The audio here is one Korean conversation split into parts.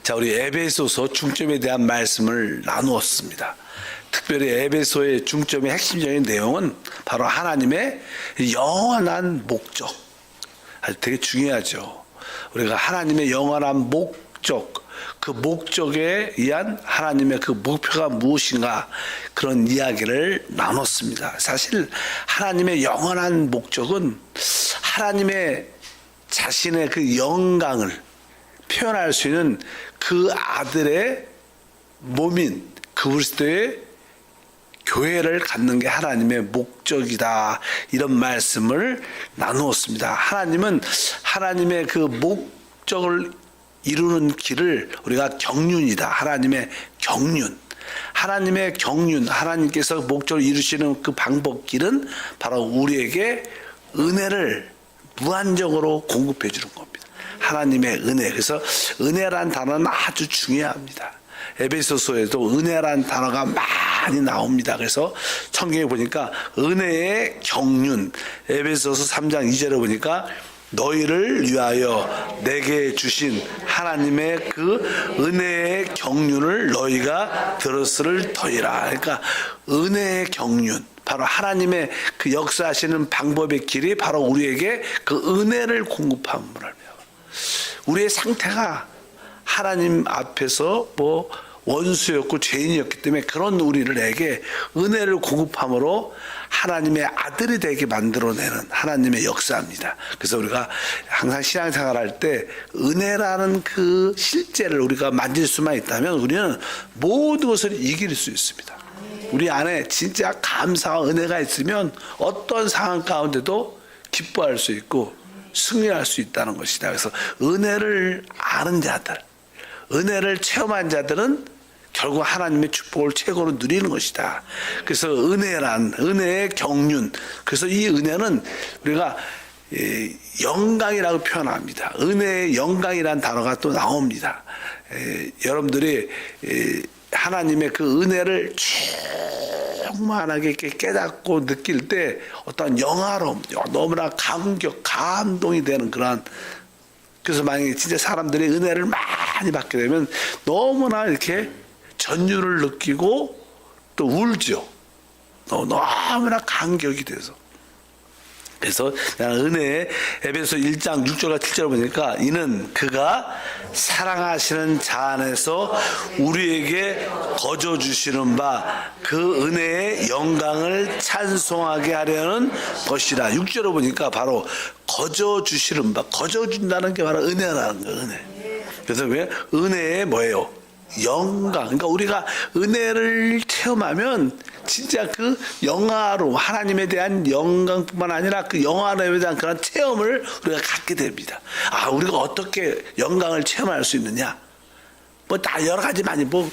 자, 우리 에베소서 중점에 대한 말씀을 나누었습니다. 특별히 에베소의 중점의 핵심적인 내용은 바로 하나님의 영원한 목적. 아주 되게 중요하죠. 우리가 하나님의 영원한 목적, 그 목적에 의한 하나님의 그 목표가 무엇인가, 그런 이야기를 나눴습니다. 사실 하나님의 영원한 목적은 하나님의 자신의 그 영광을 표현할 수 있는 그 아들의 몸인 그리스도의 교회를 갖는 게 하나님의 목적이다, 이런 말씀을 나누었습니다. 하나님은 하나님의 그 목적을 이루는 길을 우리가 경륜이다, 하나님의 경륜, 하나님의 경륜, 하나님께서 목적을 이루시는 그 방법 길은 바로 우리에게 은혜를 무한적으로 공급해 주는 겁니다. 하나님의 은혜. 그래서 은혜란 단어는 아주 중요합니다. 에베소서에도 은혜란 단어가 많이 나옵니다. 그래서 성경에 보니까 은혜의 경륜, 에베소서 3장 2절에 보니까 너희를 위하여 내게 주신 하나님의 그 은혜의 경륜을 너희가 들었을 터이라. 그러니까 은혜의 경륜, 바로 하나님의 그 역사하시는 방법의 길이 바로 우리에게 그 은혜를 공급함으로 말미암아 우리의 상태가 하나님 앞에서 뭐 원수였고 죄인이었기 때문에 그런 우리에게 은혜를 공급함으로 하나님의 아들이 되게 만들어내는 하나님의 역사입니다. 그래서 우리가 항상 신앙생활 할 때 은혜라는 그 실제를 우리가 만질 수만 있다면 우리는 모든 것을 이길 수 있습니다. 우리 안에 진짜 감사와 은혜가 있으면 어떤 상황 가운데도 기뻐할 수 있고 승리할 수 있다는 것이다. 그래서 은혜를 아는 자들, 은혜를 체험한 자들은 결국 하나님의 축복을 최고로 누리는 것이다. 그래서 은혜의 경륜, 그래서 이 은혜는 우리가 영광이라고 표현합니다. 은혜의 영광이라는 단어가 또 나옵니다. 여러분들이 하나님의 그 은혜를 충만하게 이렇게 깨닫고 느낄 때 어떤 영화로움, 너무나 감동이 되는 그런, 그래서 만약에 진짜 사람들이 은혜를 많이 받게 되면 너무나 이렇게 전율을 느끼고 또 울죠. 너무나 감격이 돼서. 그래서 은혜의 에베소 1장 6절과 7절을 보니까 이는 그가 사랑하시는 자 안에서 우리에게 거저 주시는 바 그 은혜의 영광을 찬송하게 하려는 것이라. 6절을 보니까 바로 거저 주시는 바, 거저 준다는 게 바로 은혜라는 거예요. 은혜. 그래서 왜 은혜의 뭐예요? 영광. 그러니까 우리가 은혜를 체험하면 진짜 그 영화로 하나님에 대한 영광뿐만 아니라 그 영화로에 대한 그런 체험을 우리가 갖게 됩니다. 아, 우리가 어떻게 영광을 체험할 수 있느냐? 뭐 다 여러 가지 많이 뭐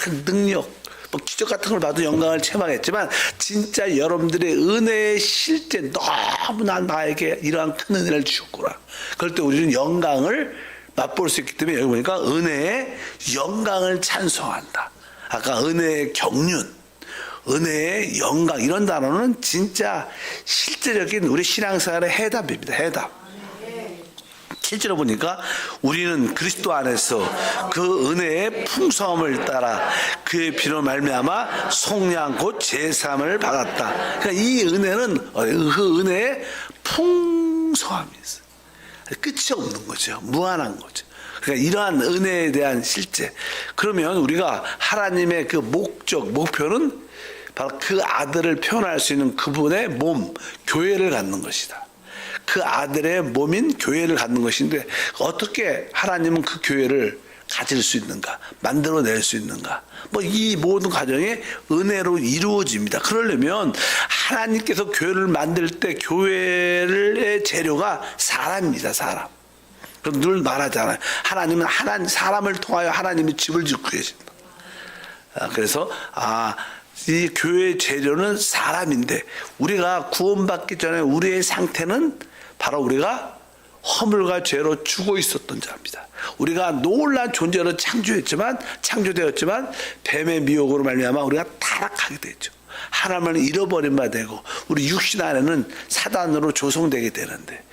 큰 능력, 뭐 기적 같은 걸 봐도 영광을 체험하겠지만 진짜 여러분들의 은혜의 실제, 너무나 나에게 이러한 큰 은혜를 주셨구나. 그럴 때 우리는 영광을 맛볼 수 있기 때문에 여기 보니까 은혜의 영광을 찬송한다. 아까 은혜의 경륜, 은혜의 영광, 이런 단어는 진짜 실제적인 우리 신앙생활의 해답입니다. 해답. 실제로 보니까 우리는 그리스도 안에서 그 은혜의 풍성함을 따라 그의 피로 말미암아 속량 곧 제삼을 받았다. 그러니까 이 은혜는 그 은혜의 풍성함이 있어요. 끝이 없는 거죠. 무한한 거죠. 그러니까 이러한 은혜에 대한 실제. 그러면 우리가 하나님의 그 목표는 바로 그 아들을 표현할 수 있는 그분의 몸, 교회를 갖는 것이다. 그 아들의 몸인 교회를 갖는 것인데 어떻게 하나님은 그 교회를 가질 수 있는가, 만들어낼 수 있는가, 뭐 이 모든 과정이 은혜로 이루어집니다. 그러려면 하나님께서 교회를 만들 때 교회의 재료가 사람입니다. 사람. 그럼 늘 말하잖아요. 하나님은 사람을 통하여 하나님의 집을 짓고 계신다. 그래서 이 교회의 재료는 사람인데 우리가 구원받기 전에 우리의 상태는 바로 우리가 허물과 죄로 죽어 있었던 자입니다. 우리가 놀라운 존재로 창조되었지만 뱀의 미혹으로 말미암아 우리가 타락하게 됐죠. 하나님을 잃어버린 바 되고 우리 육신 안에는 사단으로 조성되게 되는데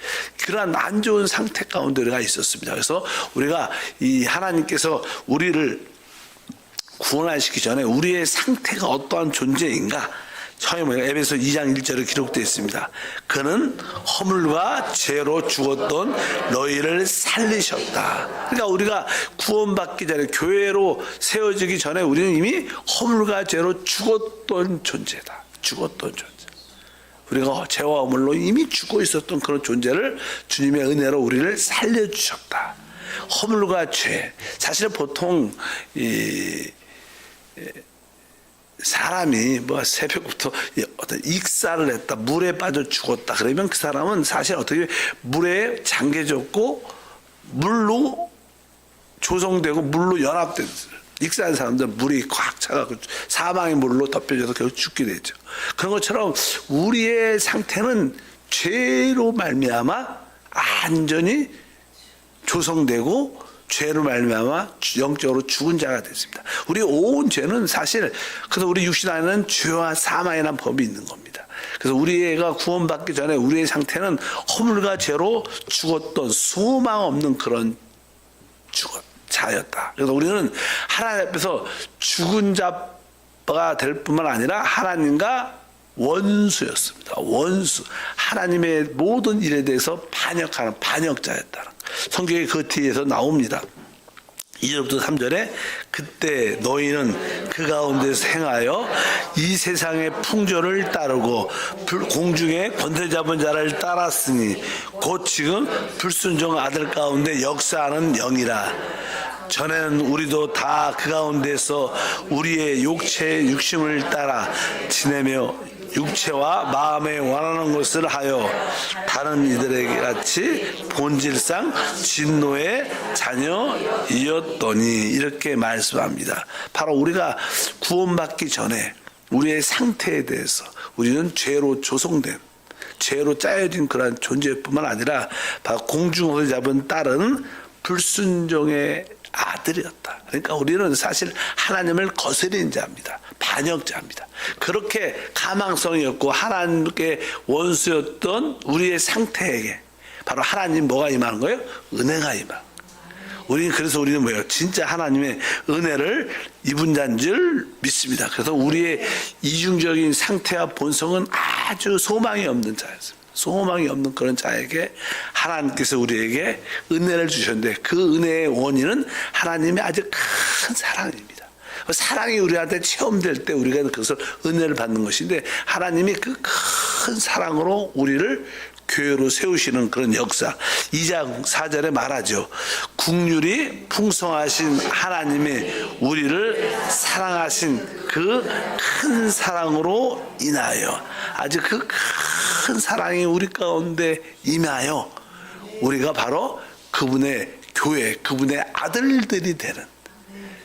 그러한 안 좋은 상태 가운데 우리가 있었습니다. 그래서 우리가 이 하나님께서 우리를 구원하시기 전에 우리의 상태가 어떠한 존재인가 처음에 에베소 2장 1절에 기록되어 있습니다. 그는 허물과 죄로 죽었던 너희를 살리셨다. 그러니까 우리가 구원받기 전에 교회로 세워지기 전에 우리는 이미 허물과 죄로 죽었던 존재다. 죽었던 존재. 우리가 죄와 허물로 이미 죽어 있었던 그런 존재를 주님의 은혜로 우리를 살려주셨다. 허물과 죄. 사실 보통 사람이 뭐 새벽부터 어떤 익사를 했다, 물에 빠져 죽었다 그러면 그 사람은 사실 어떻게 물에 잠겨졌고 물로 조성되고 물로 연합된 익사한 사람들 물이 꽉 차가지고 사망의 물로 덮여져서 결국 죽게 되죠. 그런 것처럼 우리의 상태는 죄로 말미암아 안전히 조성되고 죄로 말미암아 영적으로 죽은 자가 됐습니다. 우리 온 죄는 사실 그래서 우리 육신 안에는 죄와 사망이라는 법이 있는 겁니다. 그래서 우리가 구원받기 전에 우리의 상태는 허물과 죄로 죽었던 소망 없는 그런 자였다. 그래서 우리는 하나님 앞에서 죽은 자가 될 뿐만 아니라 하나님과 원수였습니다. 원수. 하나님의 모든 일에 대해서 반역하는 반역자였다. 성경의 그 뒤에서 나옵니다. 2절부터 3절에 그때 너희는 그 가운데서 행하여 이 세상의 풍조를 따르고 공중에 권세 잡은 자를 따랐으니 곧 지금 불순종 아들 가운데 역사하는 영이라. 전에는 우리도 다 그 가운데서 우리의 육심을 따라 지내며 육체와 마음에 원하는 것을 하여 다른 이들에게 같이 본질상 진노의 자녀이었더니 이렇게 말씀합니다. 바로 우리가 구원받기 전에 우리의 상태에 대해서 우리는 죄로 조성된 죄로 짜여진 그러한 존재뿐만 아니라 바로 공중을 잡은 딸은 불순종의 아들이었다. 그러니까 우리는 사실 하나님을 거스린 자입니다. 반역자입니다. 그렇게 가망성이었고 하나님께 원수였던 우리의 상태에게 바로 하나님 뭐가 임하는 거예요? 은혜가 임하는 거예요. 그래서 우리는 뭐예요? 진짜 하나님의 은혜를 입은 자인 줄 믿습니다. 그래서 우리의 이중적인 상태와 본성은 아주 소망이 없는 자였습니다. 소망이 없는 그런 자에게 하나님께서 우리에게 은혜를 주셨는데 그 은혜의 원인은 하나님의 아주 큰 사랑입니다. 사랑이 우리한테 체험될 때 우리가 그것을 은혜를 받는 것인데 하나님이 그 큰 사랑으로 우리를 교회로 세우시는 그런 역사. 2장 4절에 말하죠. 국률이 풍성하신 하나님의 우리를 사랑하신 그 큰 사랑으로 인하여 아주 그 큰 사랑이 우리 가운데 임하여 우리가 바로 그분의 교회, 그분의 아들들이 되는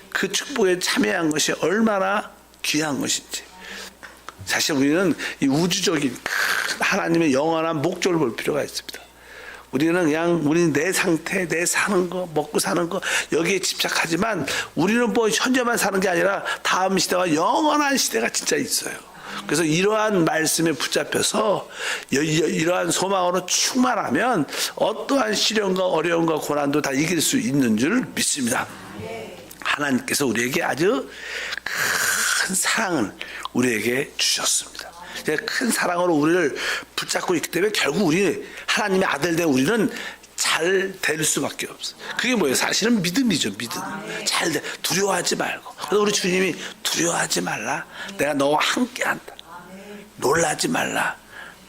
그 축복에 참여한 것이 얼마나 귀한 것인지. 사실 우리는 이 우주적인 큰 하나님의 영원한 목적을 볼 필요가 있습니다. 우리는 그냥 우리는 내 상태, 내 사는 거, 먹고 사는 거 여기에 집착하지만 우리는 뭐 현재만 사는 게 아니라 다음 시대와 영원한 시대가 진짜 있어요. 그래서 이러한 말씀에 붙잡혀서 이러한 소망으로 충만하면 어떠한 시련과 어려움과 고난도 다 이길 수 있는 줄 믿습니다. 하나님께서 우리에게 아주 큰 사랑을 우리에게 주셨습니다. 큰 사랑으로 우리를 붙잡고 있기 때문에 결국 우리 하나님의 아들 된 우리는 잘 될 수밖에 없어요. 그게 뭐예요? 사실은 믿음이죠. 믿음. 잘 돼. 두려워하지 말고. 그래서 우리 주님이 두려워하지 말라. 내가 너와 함께한다. 놀라지 말라.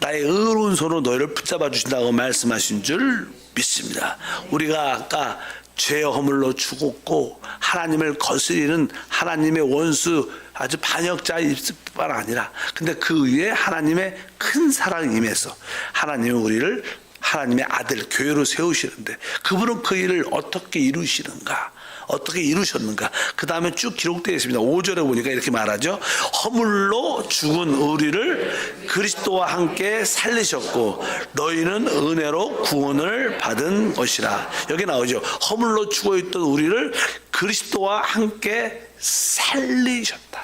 나의 의로운 손으로 너희를 붙잡아 주신다고 말씀하신 줄 믿습니다. 우리가 아까 죄의 허물로 죽었고 하나님을 거스리는 하나님의 원수 아주 반역자일 뿐만 아니라 근데 그 위에 하나님의 큰 사랑이 임해서 하나님은 우리를 하나님의 아들 교회로 세우시는데 그분은 그 일을 어떻게 이루시는가 어떻게 이루셨는가 그 다음에 쭉 기록되어 있습니다. 5절에 보니까 이렇게 말하죠. 허물로 죽은 우리를 그리스도와 함께 살리셨고 너희는 은혜로 구원을 받은 것이라. 여기 나오죠. 허물로 죽어있던 우리를 그리스도와 함께 살리셨다.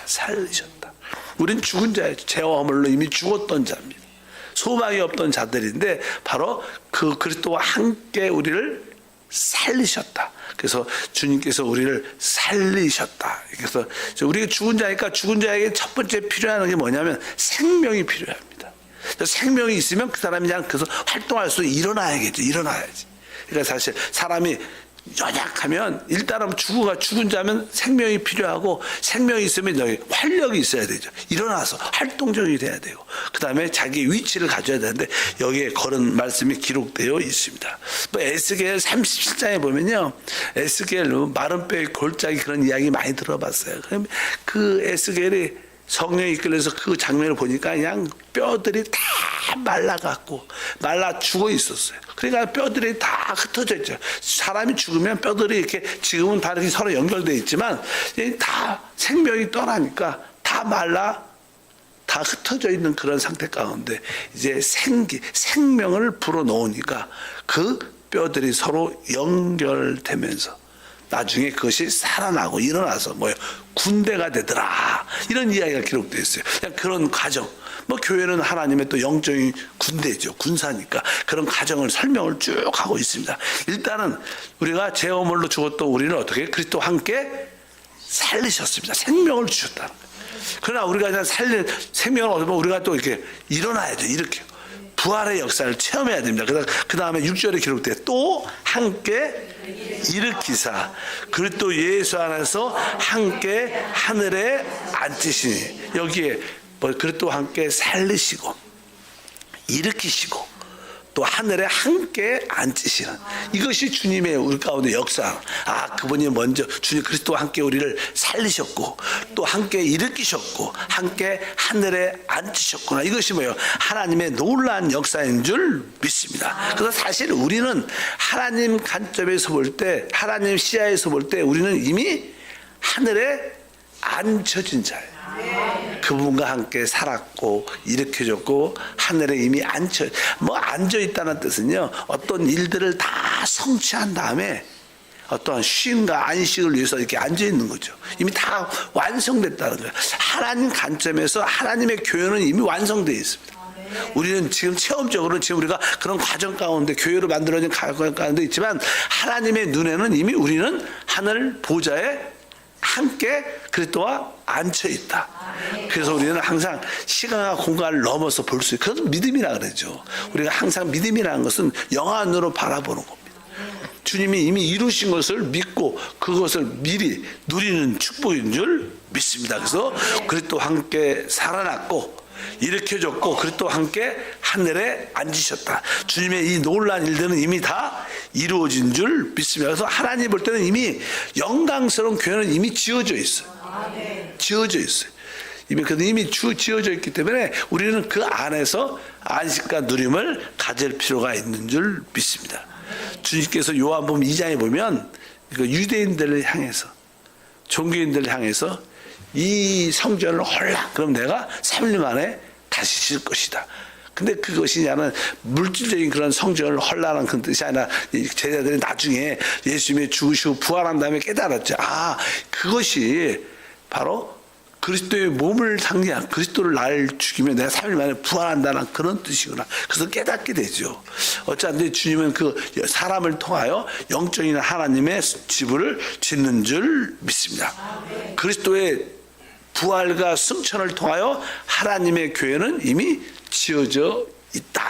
우린 죽은 자예요. 죄와 허물로 이미 죽었던 자입니다. 소망이 없던 자들인데 바로 그 그리스도와 함께 우리를 살리셨다. 그래서 주님께서 우리를 살리셨다. 그래서 우리가 죽은 자니까 죽은 자에게 첫 번째 필요한 게 뭐냐면 생명이 필요합니다. 생명이 있으면 그 사람이 그냥 그래서 활동할 수 일어나야겠죠. 일어나야지. 그러니까 사실 사람이 연약하면 일단은 죽은 자면 생명이 필요하고 생명이 있으면 여기 활력이 있어야 되죠. 일어나서 활동적이 돼야 되고 그 다음에 자기 위치를 가져야 되는데 여기에 그런 말씀이 기록되어 있습니다. 뭐 에스겔 37장에 보면요. 에스겔 마른 뼈의 골짜기 그런 이야기 많이 들어봤어요. 그럼 그 에스겔이 성령이 이끌려서 그 장면을 보니까 그냥 뼈들이 다 말라갖고 말라 죽어 있었어요. 그러니까 뼈들이 다 흩어져 있죠. 사람이 죽으면 뼈들이 이렇게 지금은 다 이렇게 서로 연결되어 있지만 다 생명이 떠나니까 다 말라 다 흩어져 있는 그런 상태 가운데 이제 생명을 불어넣으니까 그 뼈들이 서로 연결되면서 나중에 그것이 살아나고 일어나서 군대가 되더라. 이런 이야기가 기록되어 있어요. 그냥 그런 과정. 교회는 하나님의 또 영적인 군대죠. 군사니까. 그런 과정을 설명을 쭉 하고 있습니다. 일단은 우리가 죄 허물로 죽었던 우리는 어떻게 그리스도와 함께 살리셨습니다. 생명을 주셨다는 거예요. 그러나 우리가 그냥 생명을 얻으면 우리가 또 이렇게 일어나야죠. 이렇게. 부활의 역사를 체험해야 됩니다. 그 다음에 6절에 기록돼 또 함께 일으키사 그리스도 예수 안에서 함께 하늘에 앉으시니 여기에 그리스도와 함께 살리시고 일으키시고 또 하늘에 함께 앉으시는 이것이 주님의 우리 가운데 역사. 그분이 먼저 주님 그리스도와 함께 우리를 살리셨고 또 함께 일으키셨고 함께 하늘에 앉으셨구나. 이것이 하나님의 놀라운 역사인 줄 믿습니다. 그래서 사실 우리는 하나님 관점에서 볼 때 하나님 시야에서 볼 때 우리는 이미 하늘에 앉혀진 자예요. 그분과 함께 살았고 일으켜졌고 하늘에 이미 앉아있다는 뜻은요 어떤 일들을 다 성취한 다음에 어떠한 쉼과 안식을 위해서 이렇게 앉아있는 거죠. 이미 다 완성됐다는 거예요. 하나님 관점에서 하나님의 교회는 이미 완성되어 있습니다. 우리는 지금 체험적으로 지금 우리가 그런 과정 가운데 교회로 만들어진 과정 가운데 있지만 하나님의 눈에는 이미 우리는 하늘 보좌에 함께 그리스도와 앉혀 있다. 그래서 우리는 항상 시간과 공간을 넘어서 볼 수 있고 그것은 믿음이라 그러죠. 우리가 항상 믿음이라는 것은 영안으로 바라보는 겁니다. 주님이 이미 이루신 것을 믿고 그것을 미리 누리는 축복인 줄 믿습니다. 그래서 그리스도와 함께 살아났고 일으켜졌고 그리스도와 함께 하늘에 앉으셨다. 주님의 이 놀라운 일들은 이미 다 이루어진 줄 믿습니다. 그래서 하나님 볼 때는 이미 영광스러운 교회는 이미 지어져 있어요. 지어져 있어요. 이미 지어져 있기 때문에 우리는 그 안에서 안식과 누림을 가질 필요가 있는 줄 믿습니다. 주님께서 요한복음 2장에 보면 유대인들을 향해서 종교인들을 향해서 이 성전을 헐라 그럼 내가 3일 만에 다시 지을 것이다. 근데 그것이냐는 물질적인 그런 성전을 헐라는 그런 뜻이 아니라 제자들이 나중에 예수님이 죽으시고 부활한 다음에 깨달았죠. 그것이 바로 그리스도의 몸을 상징한 그리스도를 날 죽이면 내가 3일 만에 부활한다는 그런 뜻이구나. 그래서 깨닫게 되죠. 어차피 주님은 그 사람을 통하여 영적인 하나님의 집을 짓는 줄 믿습니다. 그리스도의 부활과 승천을 통하여 하나님의 교회는 이미 지어져 있다.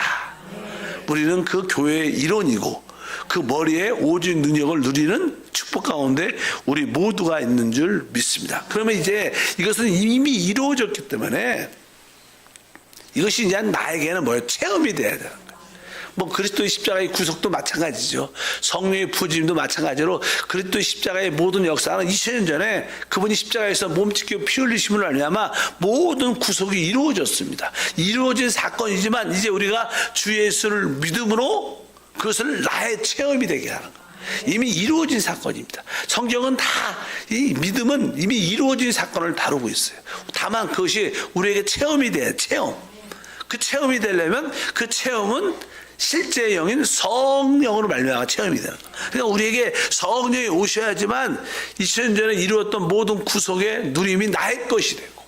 우리는 그 교회의 일원이고 그 머리에 오직 능력을 누리는 축복 가운데 우리 모두가 있는 줄 믿습니다. 그러면 이제 이것은 이미 이루어졌기 때문에 이것이 이제 나에게는 체험이 돼야 되는 거예요. 그리스도의 십자가의 구속도 마찬가지죠. 성령의 부어짐도 마찬가지로 그리스도의 십자가의 모든 역사는 2000년 전에 그분이 십자가에서 몸 찢기고 피 흘리심으로 말미암아 모든 구속이 이루어졌습니다. 이루어진 사건이지만 이제 우리가 주 예수를 믿음으로 그것을 나의 체험이 되게 하는 거예요. 이미 이루어진 사건입니다. 성경은 이 믿음은 이미 이루어진 사건을 다루고 있어요. 다만 그것이 우리에게 체험이 돼야 체험. 그 체험이 되려면 그 체험은 실제 영인 성령으로 말미암아 체험이 되는 거예요. 그러니까 우리에게 성령이 오셔야지만 2000년 전에 이루었던 모든 구속의 누림이 나의 것이 되고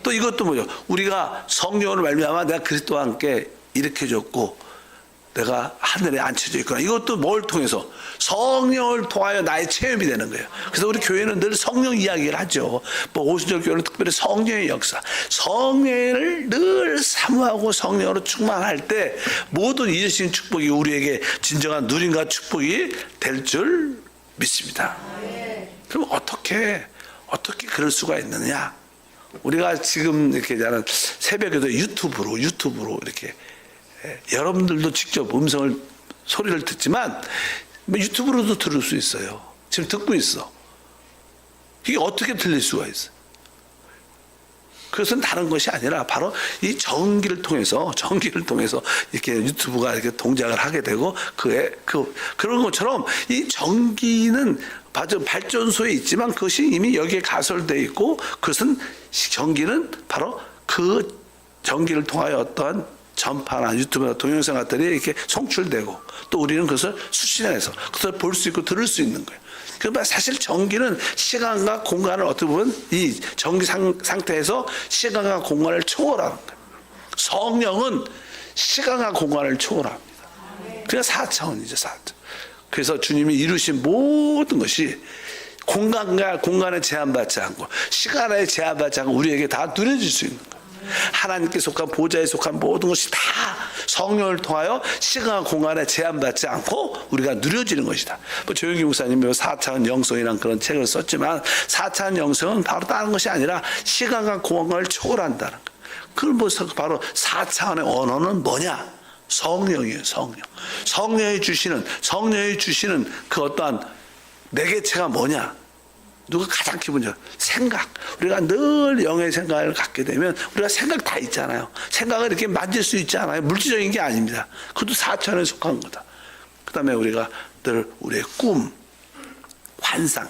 또 이것도 뭐죠? 우리가 성령으로 말미암아 내가 그리스도와 함께 일으켜졌고 내가 하늘에 앉혀져 있구나. 이것도 뭘 통해서? 성령을 통하여 나의 체험이 되는 거예요. 그래서 우리 교회는 늘 성령 이야기를 하죠. 뭐 오순절 교회는 특별히 성령의 역사, 성령을 늘 사모하고 성령으로 충만할 때 모든 이루신 축복이 우리에게 진정한 누림과 축복이 될 줄 믿습니다. 그럼 어떻게 그럴 수가 있느냐? 우리가 지금 이렇게 자는 새벽에도 유튜브로 이렇게 여러분들도 직접 소리를 듣지만 유튜브로도 들을 수 있어요. 지금 듣고 있어. 이게 어떻게 들릴 수가 있어? 그것은 다른 것이 아니라 바로 이 전기를 통해서 이렇게 유튜브가 이렇게 동작을 하게 되고 그런 것처럼 이 전기는 발전소에 있지만 그것이 이미 여기에 가설되어 있고 그것은 전기는 바로 그 전기를 통하여 어떠한 전파나 유튜브나 동영상 같들이 이렇게 송출되고 또 우리는 그것을 수신해서 그것을 볼 수 있고 들을 수 있는 거예요. 그러니까 사실 전기는 시간과 공간을 어떻게 보면 이 전기 상태에서 시간과 공간을 초월하는 거예요. 성령은 시간과 공간을 초월합니다. 그러니까 4차원이죠. 4차원. 그래서 주님이 이루신 모든 것이 공간과 공간에 제한받지 않고 시간에 제한받지 않고 우리에게 다 누려질 수 있는 거예요. 하나님께 속한 보좌에 속한 모든 것이 다 성령을 통하여 시간과 공간에 제한받지 않고 우리가 누려지는 것이다. 조영기 목사님이 4차원 영성이라는 그런 책을 썼지만 4차원 영성은 바로 다른 것이 아니라 시간과 공간을 초월한다는 거예요. 그걸 보면서 바로 4차원의 언어는 뭐냐? 성령이에요. 성령이 주시는 그 어떠한 매개체가 뭐냐? 누가 가장 기본적으로 생각. 우리가 늘 영의 생각을 갖게 되면 우리가 생각 다 있잖아요. 생각을 이렇게 만질 수 있지 않아요. 물질적인 게 아닙니다. 그것도 4차원에 속한 거다. 그 다음에 우리가 늘 우리의 꿈, 환상,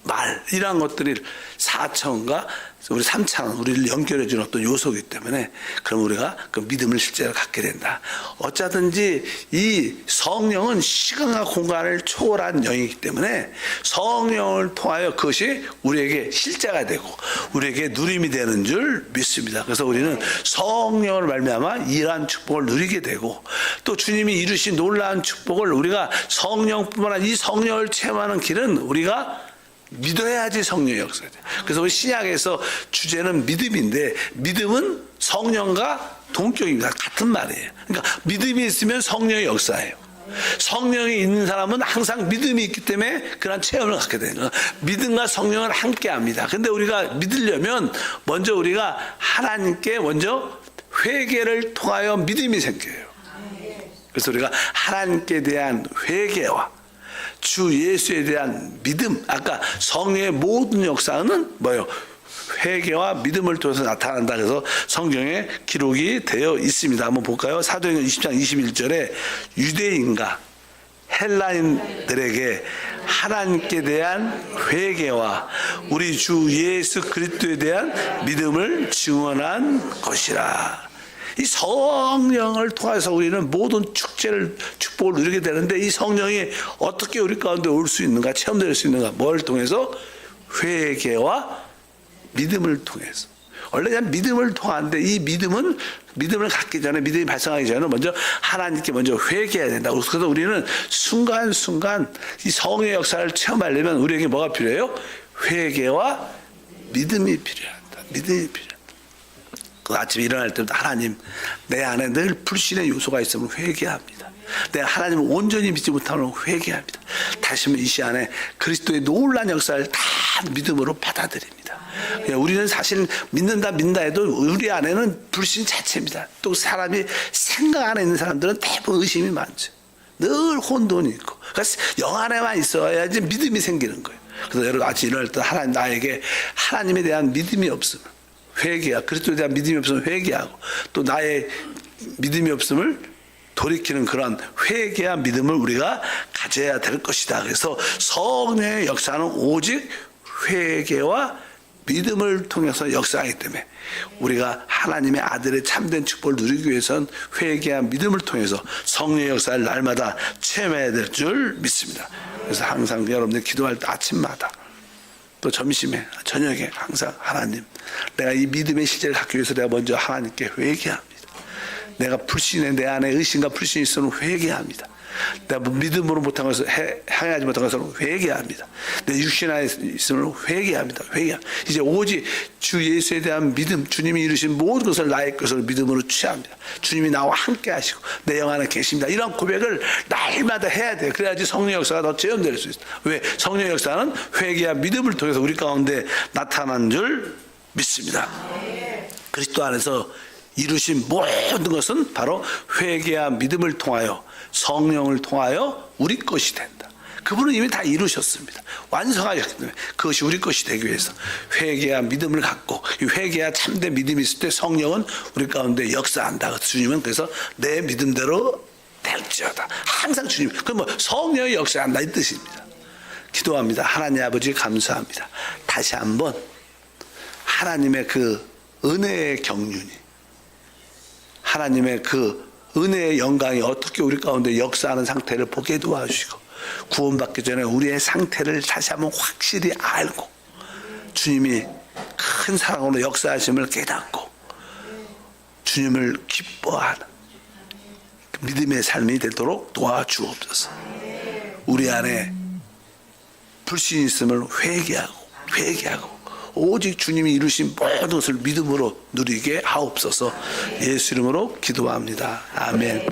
말 이런 것들이 4차원과 우리 3차원 우리를 연결해 주는 어떤 요소이기 때문에 그럼 우리가 그 믿음을 실제로 갖게 된다. 어쩌든지 이 성령은 시간과 공간을 초월한 영이기 때문에 성령을 통하여 그것이 우리에게 실제가 되고 우리에게 누림이 되는 줄 믿습니다. 그래서 우리는 성령을 말미암아 이러한 축복을 누리게 되고 또 주님이 이루신 놀라운 축복을 우리가 성령뿐만 아니라 이 성령을 체험하는 길은 우리가 믿어야지 성령의 역사가 돼요. 그래서 우리 신약에서 주제는 믿음인데 믿음은 성령과 동격입니다. 같은 말이에요. 그러니까 믿음이 있으면 성령의 역사예요. 성령이 있는 사람은 항상 믿음이 있기 때문에 그런 체험을 갖게 되는 거예요. 믿음과 성령을 함께 합니다. 근데 우리가 믿으려면 먼저 우리가 하나님께 먼저 회개를 통하여 믿음이 생겨요. 그래서 우리가 하나님께 대한 회개와 주 예수에 대한 믿음, 아까 성령의 모든 역사는 뭐예요? 회개와 믿음을 통해서 나타난다. 그래서 성경에 기록이 되어 있습니다. 한번 볼까요? 사도행전 20장 21절에 유대인과 헬라인들에게 하나님께 대한 회개와 우리 주 예수 그리스도에 대한 믿음을 증언한 것이라. 이 성령을 통해서 우리는 모든 축복을 누리게 되는데 이 성령이 어떻게 우리 가운데 올 수 있는가, 체험될 수 있는가, 뭘 통해서? 회개와 믿음을 통해서. 원래 그냥 믿음을 통하는데 이 믿음을 갖기 전에, 믿음이 발생하기 전에 먼저 하나님께 먼저 회개해야 된다. 그래서 우리는 순간순간 이 성령의 역사를 체험하려면 우리에게 뭐가 필요해요? 회개와 믿음이 필요하다. 믿음이 필요하다. 그 아침에 일어날 때부터 하나님, 내 안에 늘 불신의 요소가 있으면 회개합니다. 내가 하나님을 온전히 믿지 못하면 회개합니다. 다시 한번 이 시간에 그리스도의 놀라운 역사를 다 믿음으로 받아들입니다. 우리는 사실 믿는다 해도 우리 안에는 불신 자체입니다. 또 사람이 생각 안에 있는 사람들은 대부분 의심이 많죠. 늘 혼돈이 있고. 그러니까 영 안에만 있어야지 믿음이 생기는 거예요. 그래서 여러분 아침에 일어날 때 하나님, 나에게 하나님에 대한 믿음이 없으면 회개하고, 그리스도에 대한 믿음이 없으면 회개하고, 또 나의 믿음이 없음을 돌이키는 그런 회개와 믿음을 우리가 가져야 될 것이다. 그래서 성령의 역사는 오직 회개와 믿음을 통해서 역사하기 때문에 우리가 하나님의 아들의 참된 축복을 누리기 위해서는 회개와 믿음을 통해서 성령의 역사를 날마다 체험해야 될 줄 믿습니다. 그래서 항상 여러분들 기도할 때 아침마다 또 점심에 저녁에 항상 하나님, 내가 이 믿음의 시제를 갖기 위해서 내가 먼저 하나님께 회개합니다. 내가 불신에 내 안에 의심과 불신이 있으면 회개합니다. 내가 믿음으로 못한 것을 행하지 못한 것을 회개합니다. 내 육신 안에 있으면 회개합니다. 이제 오직 주 예수에 대한 믿음, 주님이 이루신 모든 것을 나의 것을 믿음으로 취합니다. 주님이 나와 함께 하시고 내 영 안에 계십니다. 이런 고백을 날마다 해야 돼요. 그래야지 성령 역사가 더 체험될 수 있어요. 왜? 성령 역사는 회개와 믿음을 통해서 우리 가운데 나타난 줄 믿습니다. 그리스도 안에서 이루신 모든 것은 바로 회개와 믿음을 통하여 성령을 통하여 우리 것이 된다. 그분은 이미 다 이루셨습니다. 완성하셨기 때문에 그것이 우리 것이 되기 위해서 회개와 믿음을 갖고, 이 회개와 참된 믿음이 있을 때 성령은 우리 가운데 역사한다. 주님은 그래서 내 믿음대로 될지어다. 항상 주님, 그럼 뭐 성령이 역사한다 이 뜻입니다. 기도합니다. 하나님 아버지 감사합니다. 다시 한번 하나님의 그 은혜의 경륜이, 하나님의 그 은혜의 영광이 어떻게 우리 가운데 역사하는 상태를 보게 도와주시고, 구원받기 전에 우리의 상태를 다시 한번 확실히 알고 주님이 큰 사랑으로 역사하심을 깨닫고 주님을 기뻐하는 믿음의 삶이 되도록 도와주옵소서. 우리 안에 불신이 있음을 회개하고 오직 주님이 이루신 모든 것을 믿음으로 누리게 하옵소서. 예수 이름으로 기도합니다. 아멘.